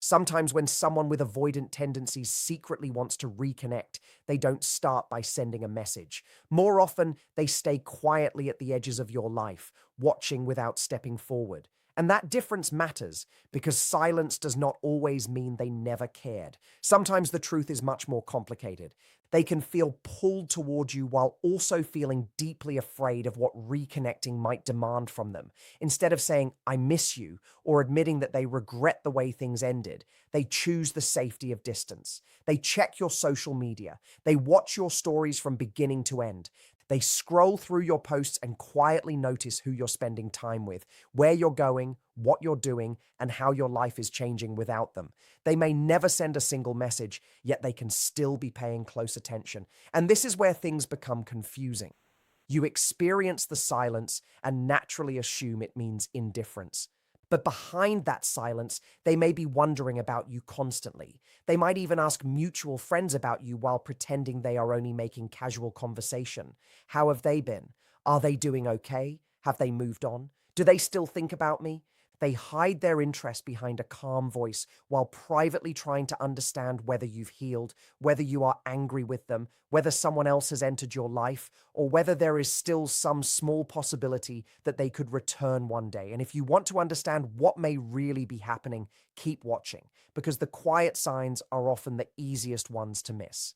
Sometimes when someone with avoidant tendencies secretly wants to reconnect, they don't start by sending a message. More often, they stay quietly at the edges of your life, watching without stepping forward. And that difference matters because silence does not always mean they never cared. Sometimes the truth is much more complicated. They can feel pulled toward you while also feeling deeply afraid of what reconnecting might demand from them. Instead of saying, I miss you, or admitting that they regret the way things ended, they choose the safety of distance. They check your social media. They watch your stories from beginning to end. They scroll through your posts and quietly notice who you're spending time with, where you're going, what you're doing, and how your life is changing without them. They may never send a single message, yet they can still be paying close attention. And this is where things become confusing. You experience the silence and naturally assume it means indifference. But behind that silence, they may be wondering about you constantly. They might even ask mutual friends about you while pretending they are only making casual conversation. How have they been? Are they doing okay? Have they moved on? Do they still think about me? They hide their interest behind a calm voice while privately trying to understand whether you've healed, whether you are angry with them, whether someone else has entered your life, or whether there is still some small possibility that they could return one day. And if you want to understand what may really be happening, keep watching, because the quiet signs are often the easiest ones to miss.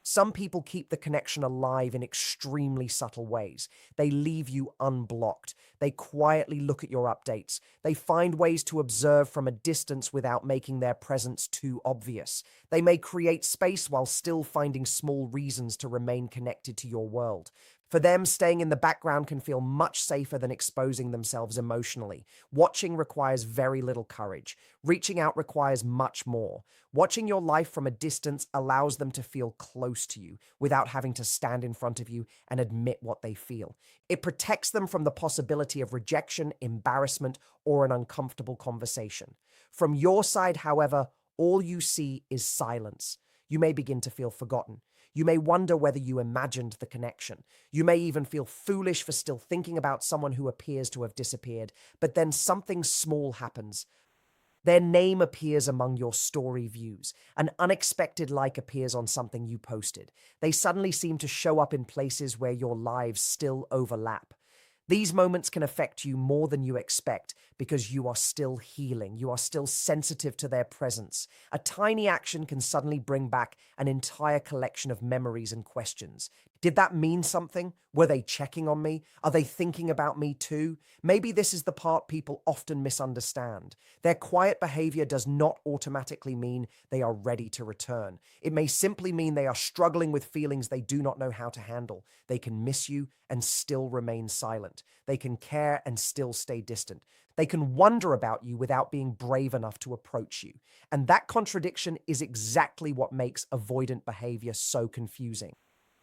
Some people keep the connection alive in extremely subtle ways. They leave you unblocked. They quietly look at your updates. They find ways to observe from a distance without making their presence too obvious. They may create space while still finding small reasons to remain connected to your world. For them, staying in the background can feel much safer than exposing themselves emotionally. Watching requires very little courage. Reaching out requires much more. Watching your life from a distance allows them to feel close to you without having to stand in front of you and admit what they feel. It protects them from the possibility of rejection, embarrassment, or an uncomfortable conversation. From your side, however, all you see is silence. You may begin to feel forgotten. You may wonder whether you imagined the connection. You may even feel foolish for still thinking about someone who appears to have disappeared. But then something small happens. Their name appears among your story views. An unexpected like appears on something you posted. They suddenly seem to show up in places where your lives still overlap. These moments can affect you more than you expect because you are still healing. You are still sensitive to their presence. A tiny action can suddenly bring back an entire collection of memories and questions. Did that mean something? Were they checking on me? Are they thinking about me too? Maybe this is the part people often misunderstand. Their quiet behavior does not automatically mean they are ready to return. It may simply mean they are struggling with feelings they do not know how to handle. They can miss you and still remain silent. They can care and still stay distant. They can wonder about you without being brave enough to approach you. And that contradiction is exactly what makes avoidant behavior so confusing.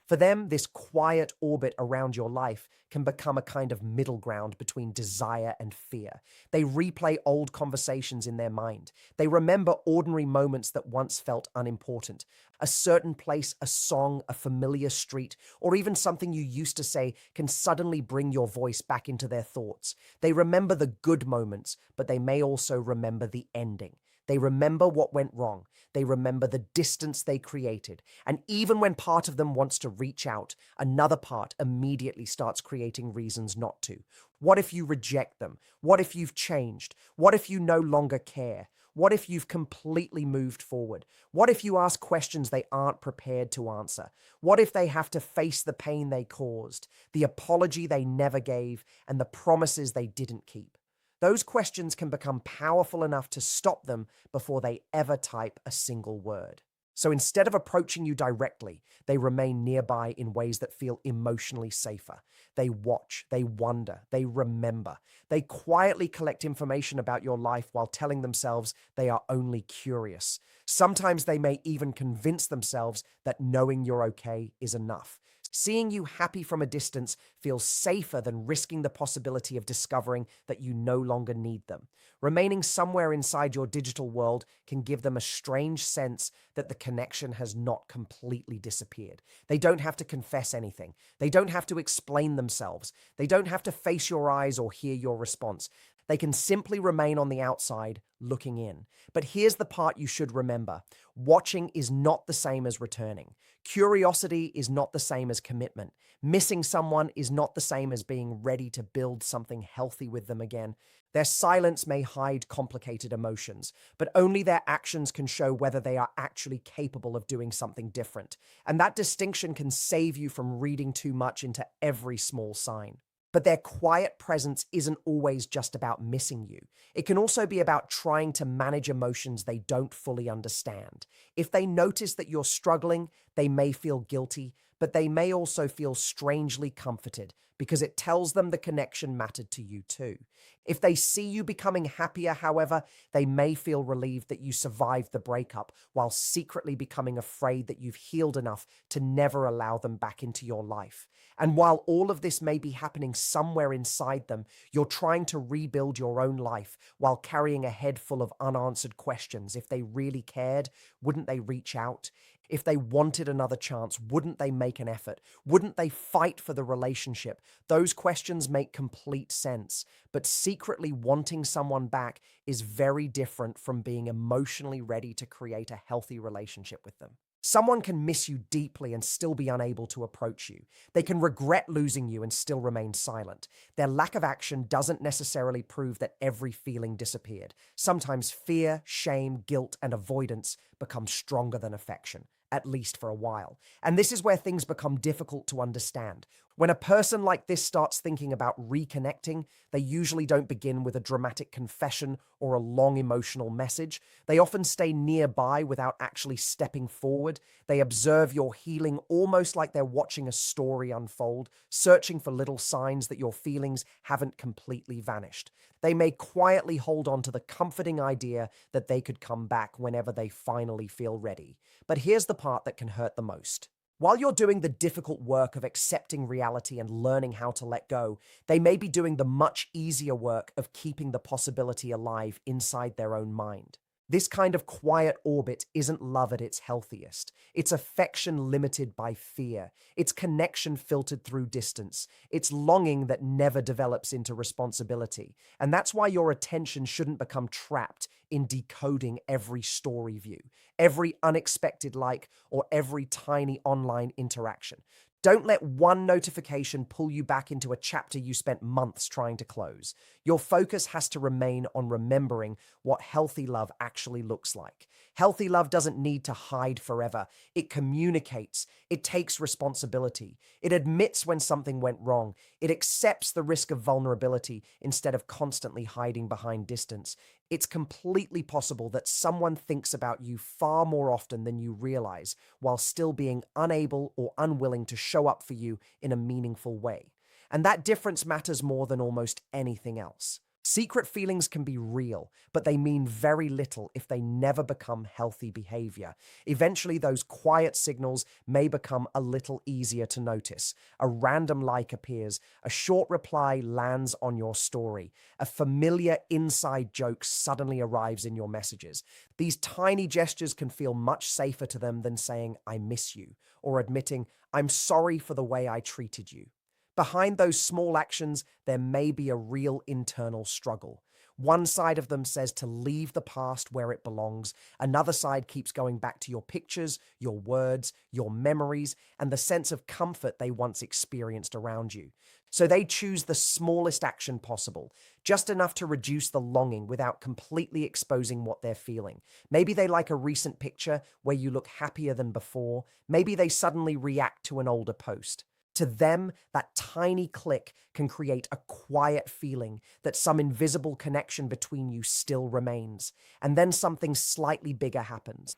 For them, this quiet orbit around your life can become a kind of middle ground between desire and fear. They replay old conversations in their mind. They remember ordinary moments that once felt unimportant. A certain place, a song, a familiar street, or even something you used to say can suddenly bring your voice back into their thoughts. They remember the good moments, but they may also remember the ending. They remember what went wrong. They remember the distance they created. And even when part of them wants to reach out, another part immediately starts creating reasons not to. What if you reject them? What if you've changed? What if you no longer care? What if you've completely moved forward? What if you ask questions they aren't prepared to answer? What if they have to face the pain they caused, the apology they never gave, and the promises they didn't keep? Those questions can become powerful enough to stop them before they ever type a single word. So instead of approaching you directly, they remain nearby in ways that feel emotionally safer. They watch, they wonder, they remember. They quietly collect information about your life while telling themselves they are only curious. Sometimes they may even convince themselves that knowing you're okay is enough. Seeing you happy from a distance feels safer than risking the possibility of discovering that you no longer need them. Remaining somewhere inside your digital world can give them a strange sense that the connection has not completely disappeared. They don't have to confess anything. They don't have to explain themselves. They don't have to face your eyes or hear your response. They can simply remain on the outside, looking in. But here's the part you should remember. Watching is not the same as returning. Curiosity is not the same as commitment. Missing someone is not the same as being ready to build something healthy with them again. Their silence may hide complicated emotions, but only their actions can show whether they are actually capable of doing something different. And that distinction can save you from reading too much into every small sign. But their quiet presence isn't always just about missing you. It can also be about trying to manage emotions they don't fully understand. If they notice that you're struggling, they may feel guilty, but they may also feel strangely comforted because it tells them the connection mattered to you too. If they see you becoming happier, however, they may feel relieved that you survived the breakup while secretly becoming afraid that you've healed enough to never allow them back into your life. And while all of this may be happening somewhere inside them, you're trying to rebuild your own life while carrying a head full of unanswered questions. If they really cared, wouldn't they reach out? If they wanted another chance, wouldn't they make an effort? Wouldn't they fight for the relationship? Those questions make complete sense. But secretly wanting someone back is very different from being emotionally ready to create a healthy relationship with them. Someone can miss you deeply and still be unable to approach you. They can regret losing you and still remain silent. Their lack of action doesn't necessarily prove that every feeling disappeared. Sometimes fear, shame, guilt, and avoidance become stronger than affection, at least for a while. And this is where things become difficult to understand. When a person like this starts thinking about reconnecting, they usually don't begin with a dramatic confession or a long emotional message. They often stay nearby without actually stepping forward. They observe your healing almost like they're watching a story unfold, searching for little signs that your feelings haven't completely vanished. They may quietly hold on to the comforting idea that they could come back whenever they finally feel ready. But here's the part that can hurt the most. While you're doing the difficult work of accepting reality and learning how to let go, they may be doing the much easier work of keeping the possibility alive inside their own mind. This kind of quiet orbit isn't love at its healthiest. It's affection limited by fear. It's connection filtered through distance. It's longing that never develops into responsibility. And that's why your attention shouldn't become trapped in decoding every story view, every unexpected like, or every tiny online interaction. Don't let one notification pull you back into a chapter you spent months trying to close. Your focus has to remain on remembering what healthy love actually looks like. Healthy love doesn't need to hide forever. It communicates. It takes responsibility. It admits when something went wrong. It accepts the risk of vulnerability instead of constantly hiding behind distance. It's completely possible that someone thinks about you far more often than you realize, while still being unable or unwilling to show up for you in a meaningful way. And that difference matters more than almost anything else. Secret feelings can be real, but they mean very little if they never become healthy behavior. Eventually, those quiet signals may become a little easier to notice. A random like appears, a short reply lands on your story, a familiar inside joke suddenly arrives in your messages. These tiny gestures can feel much safer to them than saying, "I miss you," or admitting, "I'm sorry for the way I treated you." Behind those small actions, there may be a real internal struggle. One side of them says to leave the past where it belongs. Another side keeps going back to your pictures, your words, your memories, and the sense of comfort they once experienced around you. So they choose the smallest action possible, just enough to reduce the longing without completely exposing what they're feeling. Maybe they like a recent picture where you look happier than before. Maybe they suddenly react to an older post. To them, that tiny click can create a quiet feeling that some invisible connection between you still remains. And then something slightly bigger happens.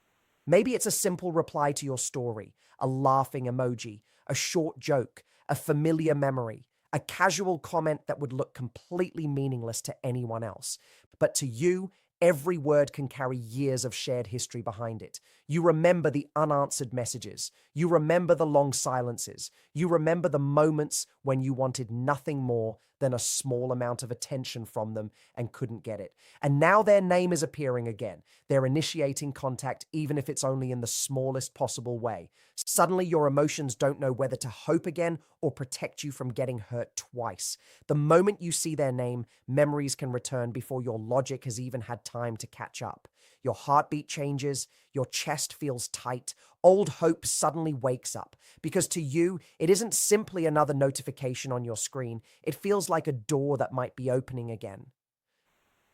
Maybe it's a simple reply to your story, a laughing emoji, a short joke, a familiar memory, a casual comment that would look completely meaningless to anyone else. But to you, every word can carry years of shared history behind it. You remember the unanswered messages. You remember the long silences. You remember the moments when you wanted nothing more than a small amount of attention from them and couldn't get it. And now their name is appearing again. They're initiating contact, even if it's only in the smallest possible way. Suddenly, your emotions don't know whether to hope again or protect you from getting hurt twice. The moment you see their name, memories can return before your logic has even had time to catch up. Your heartbeat changes, your chest feels tight, old hope suddenly wakes up. Because to you, it isn't simply another notification on your screen, it feels like a door that might be opening again.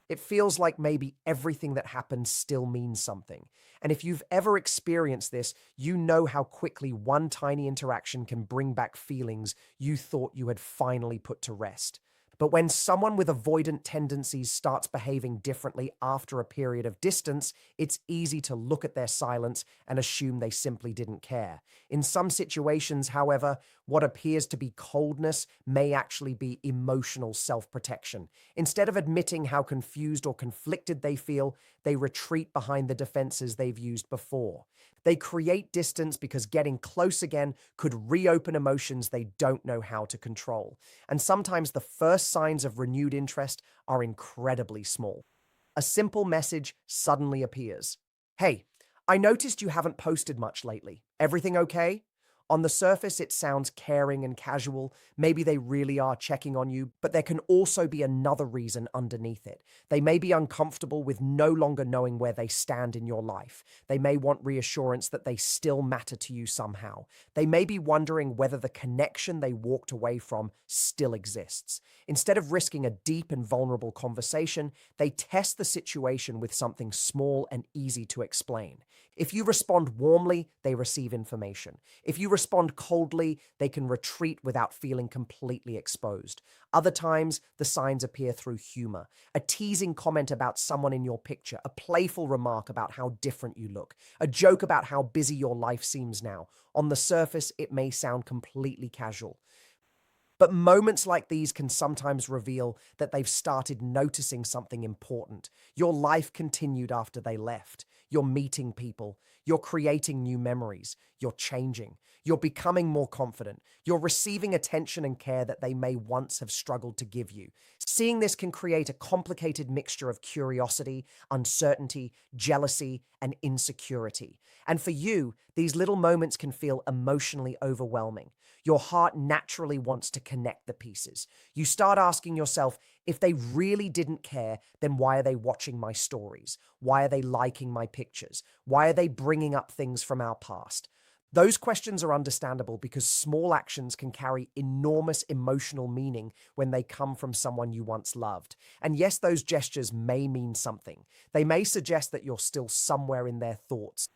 It feels like maybe everything that happens still means something. And if you've ever experienced this, you know how quickly one tiny interaction can bring back feelings you thought you had finally put to rest. But when someone with avoidant tendencies starts behaving differently after a period of distance, it's easy to look at their silence and assume they simply didn't care. In some situations, however, what appears to be coldness may actually be emotional self-protection. Instead of admitting how confused or conflicted they feel, they retreat behind the defenses they've used before. They create distance because getting close again could reopen emotions they don't know how to control. And sometimes the first signs of renewed interest are incredibly small. A simple message suddenly appears. Hey, I noticed you haven't posted much lately. Everything okay? On the surface, it sounds caring and casual. Maybe they really are checking on you, but there can also be another reason underneath it. They may be uncomfortable with no longer knowing where they stand in your life. They may want reassurance that they still matter to you somehow. They may be wondering whether the connection they walked away from still exists. Instead of risking a deep and vulnerable conversation, they test the situation with something small and easy to explain. If you respond warmly, they receive information. If you respond coldly, they can retreat without feeling completely exposed. Other times, the signs appear through humor. A teasing comment about someone in your picture, a playful remark about how different you look, a joke about how busy your life seems now. On the surface, it may sound completely casual. But moments like these can sometimes reveal that they've started noticing something important. Your life continued after they left. You're meeting people. You're creating new memories. You're changing. You're becoming more confident. You're receiving attention and care that they may once have struggled to give you. Seeing this can create a complicated mixture of curiosity, uncertainty, jealousy, and insecurity. And for you, these little moments can feel emotionally overwhelming. Your heart naturally wants to connect the pieces. You start asking yourself, if they really didn't care, then why are they watching my stories? Why are they liking my pictures? Why are they bringing up things from our past? Those questions are understandable because small actions can carry enormous emotional meaning when they come from someone you once loved. And yes, those gestures may mean something. They may suggest that you're still somewhere in their thoughts.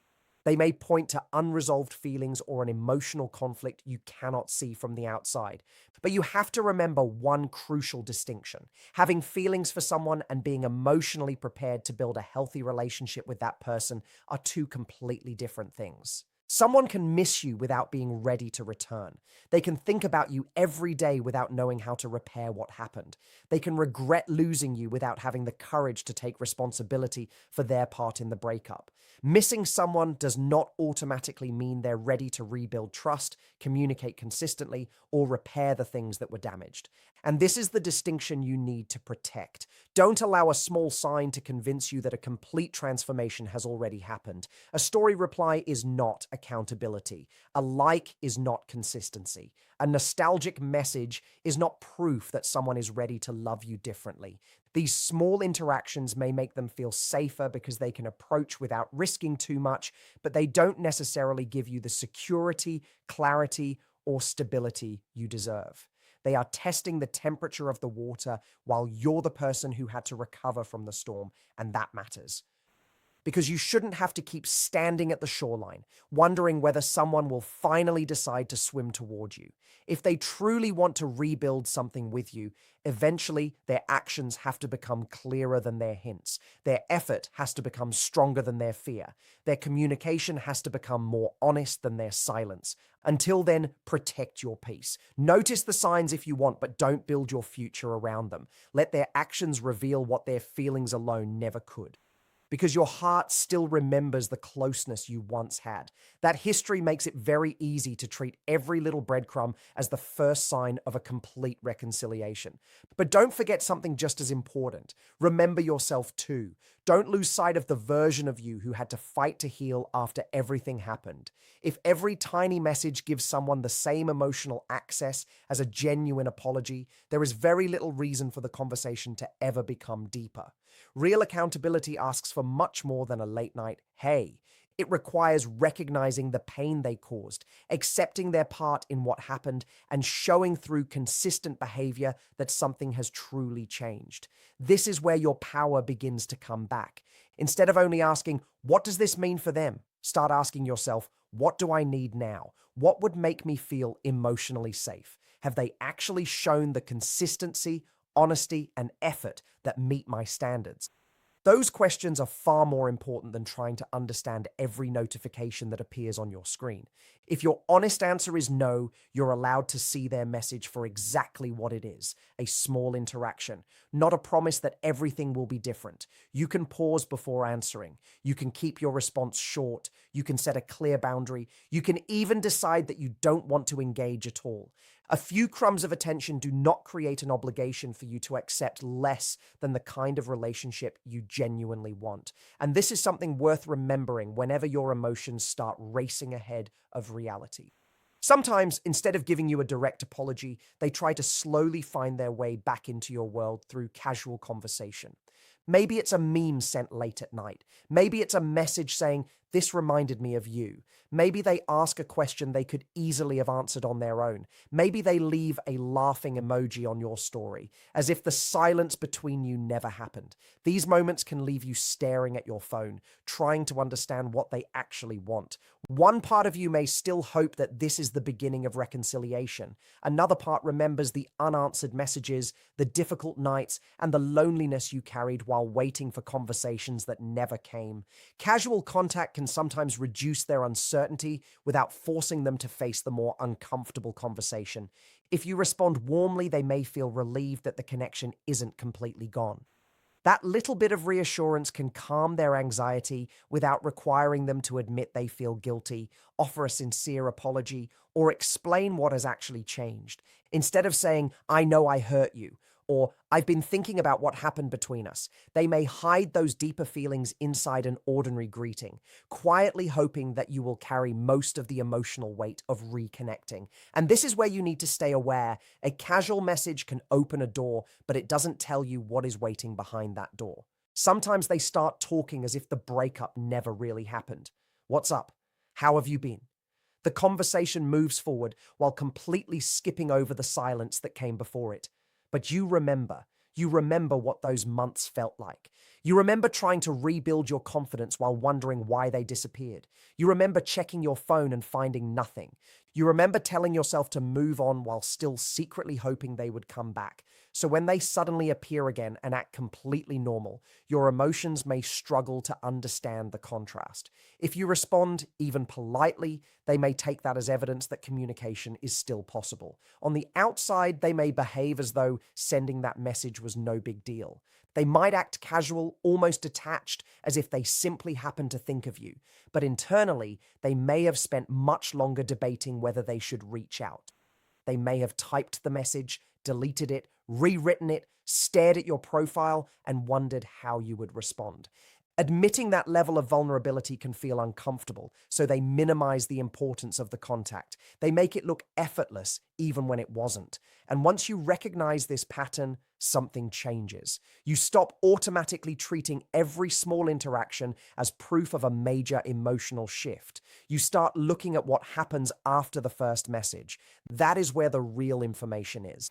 They may point to unresolved feelings or an emotional conflict you cannot see from the outside. But you have to remember one crucial distinction. Having feelings for someone and being emotionally prepared to build a healthy relationship with that person are two completely different things. Someone can miss you without being ready to return. They can think about you every day without knowing how to repair what happened. They can regret losing you without having the courage to take responsibility for their part in the breakup. Missing someone does not automatically mean they're ready to rebuild trust, communicate consistently, or repair the things that were damaged. And this is the distinction you need to protect. Don't allow a small sign to convince you that a complete transformation has already happened. A story reply is not accountability. A like is not consistency. A nostalgic message is not proof that someone is ready to love you differently. These small interactions may make them feel safer because they can approach without risking too much, but they don't necessarily give you the security, clarity, or stability you deserve. They are testing the temperature of the water while you're the person who had to recover from the storm, and that matters. Because you shouldn't have to keep standing at the shoreline, wondering whether someone will finally decide to swim toward you. If they truly want to rebuild something with you, eventually their actions have to become clearer than their hints. Their effort has to become stronger than their fear. Their communication has to become more honest than their silence. Until then, protect your peace. Notice the signs if you want, but don't build your future around them. Let their actions reveal what their feelings alone never could. because your heart still remembers the closeness you once had. That history makes it very easy to treat every little breadcrumb as the first sign of a complete reconciliation. But don't forget something just as important. Remember yourself too. Don't lose sight of the version of you who had to fight to heal after everything happened. If every tiny message gives someone the same emotional access as a genuine apology, there is very little reason for the conversation to ever become deeper. Real accountability asks for much more than a late night, hey. It requires recognizing the pain they caused, accepting their part in what happened, and showing through consistent behavior that something has truly changed. This is where your power begins to come back. Instead of only asking, what does this mean for them? Start asking yourself, what do I need now? What would make me feel emotionally safe? Have they actually shown the consistency, honesty, and effort that meet my standards? Those questions are far more important than trying to understand every notification that appears on your screen. If your honest answer is no, you're allowed to see their message for exactly what it is, a small interaction, not a promise that everything will be different. You can pause before answering. You can keep your response short. You can set a clear boundary. You can even decide that you don't want to engage at all. A few crumbs of attention do not create an obligation for you to accept less than the kind of relationship you genuinely want. And this is something worth remembering whenever your emotions start racing ahead of reality. Sometimes, instead of giving you a direct apology, they try to slowly find their way back into your world through casual conversation. Maybe it's a meme sent late at night. Maybe it's a message saying, this reminded me of you. Maybe they ask a question they could easily have answered on their own. Maybe they leave a laughing emoji on your story, as if the silence between you never happened. These moments can leave you staring at your phone, trying to understand what they actually want. One part of you may still hope that this is the beginning of reconciliation. Another part remembers the unanswered messages, the difficult nights, and the loneliness you carried while waiting for conversations that never came. Casual contact can sometimes reduce their uncertainty without forcing them to face the more uncomfortable conversation. If you respond warmly, they may feel relieved that the connection isn't completely gone. That little bit of reassurance can calm their anxiety without requiring them to admit they feel guilty, offer a sincere apology, or explain what has actually changed. Instead of saying, I know I hurt you, or I've been thinking about what happened between us, they may hide those deeper feelings inside an ordinary greeting, quietly hoping that you will carry most of the emotional weight of reconnecting. And this is where you need to stay aware. A casual message can open a door, but it doesn't tell you what is waiting behind that door. Sometimes they start talking as if the breakup never really happened. What's up? How have you been? The conversation moves forward while completely skipping over the silence that came before it. But you remember what those months felt like. You remember trying to rebuild your confidence while wondering why they disappeared. You remember checking your phone and finding nothing. You remember telling yourself to move on while still secretly hoping they would come back. So when they suddenly appear again and act completely normal, your emotions may struggle to understand the contrast. If you respond, even politely, they may take that as evidence that communication is still possible. On the outside, they may behave as though sending that message was no big deal. They might act casual, almost detached, as if they simply happen to think of you. But internally, they may have spent much longer debating whether they should reach out. They may have typed the message, deleted it, rewritten it, stared at your profile, and wondered how you would respond. Admitting that level of vulnerability can feel uncomfortable, so they minimize the importance of the contact. They make it look effortless, even when it wasn't. And once you recognize this pattern, something changes. You stop automatically treating every small interaction as proof of a major emotional shift. You start looking at what happens after the first message. That is where the real information is.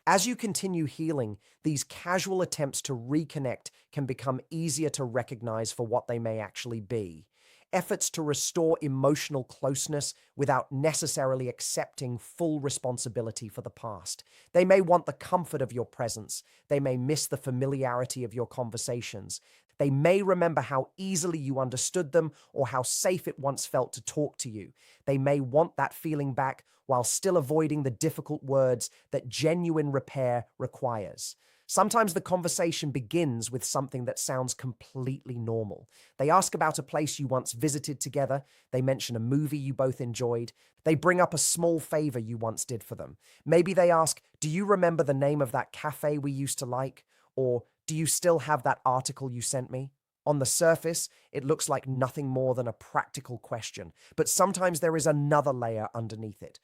As you continue healing, these casual attempts to reconnect can become easier to recognize for what they may actually be. Efforts to restore emotional closeness without necessarily accepting full responsibility for the past. They may want the comfort of your presence. They may miss the familiarity of your conversations. They may remember how easily you understood them or how safe it once felt to talk to you. They may want that feeling back while still avoiding the difficult words that genuine repair requires. Sometimes the conversation begins with something that sounds completely normal. They ask about a place you once visited together, they mention a movie you both enjoyed, they bring up a small favor you once did for them. Maybe they ask, "Do you remember the name of that cafe we used to like?" Or, "Do you still have that article you sent me?" On the surface, it looks like nothing more than a practical question, but sometimes there is another layer underneath it.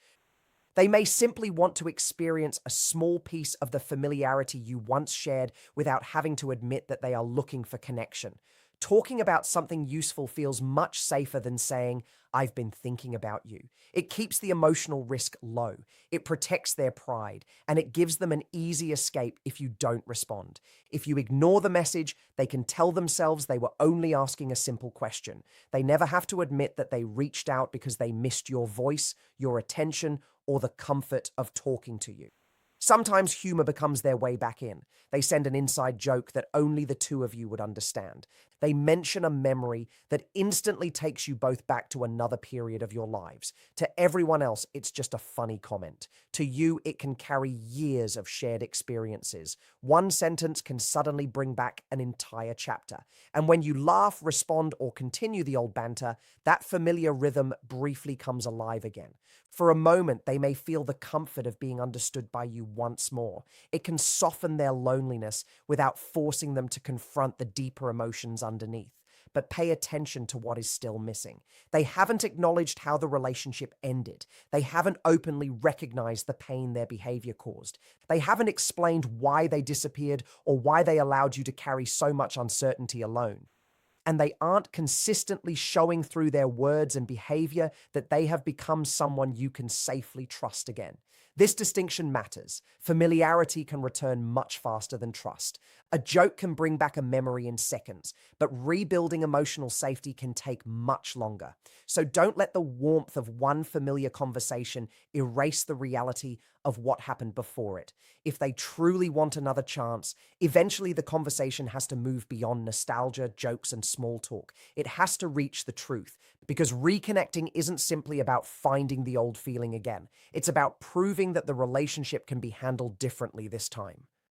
They may simply want to experience a small piece of the familiarity you once shared without having to admit that they are looking for connection. Talking about something useful feels much safer than saying, "I've been thinking about you." It keeps the emotional risk low, it protects their pride, and it gives them an easy escape if you don't respond. If you ignore the message, they can tell themselves they were only asking a simple question. They never have to admit that they reached out because they missed your voice, your attention, or the comfort of talking to you. Sometimes humor becomes their way back in. They send an inside joke that only the two of you would understand. They mention a memory that instantly takes you both back to another period of your lives. To everyone else, it's just a funny comment. To you, it can carry years of shared experiences. One sentence can suddenly bring back an entire chapter. And when you laugh, respond, or continue the old banter, that familiar rhythm briefly comes alive again. For a moment, they may feel the comfort of being understood by you once more. It can soften their loneliness without forcing them to confront the deeper emotions underneath. But pay attention to what is still missing. They haven't acknowledged how the relationship ended. They haven't openly recognized the pain their behavior caused. They haven't explained why they disappeared or why they allowed you to carry so much uncertainty alone. And they aren't consistently showing through their words and behavior that they have become someone you can safely trust again. This distinction matters. Familiarity can return much faster than trust. A joke can bring back a memory in seconds, but rebuilding emotional safety can take much longer. So don't let the warmth of one familiar conversation erase the reality of what happened before it. If they truly want another chance, eventually the conversation has to move beyond nostalgia, jokes, and small talk. It has to reach the truth, because reconnecting isn't simply about finding the old feeling again. It's about proving that the relationship can be handled differently this time.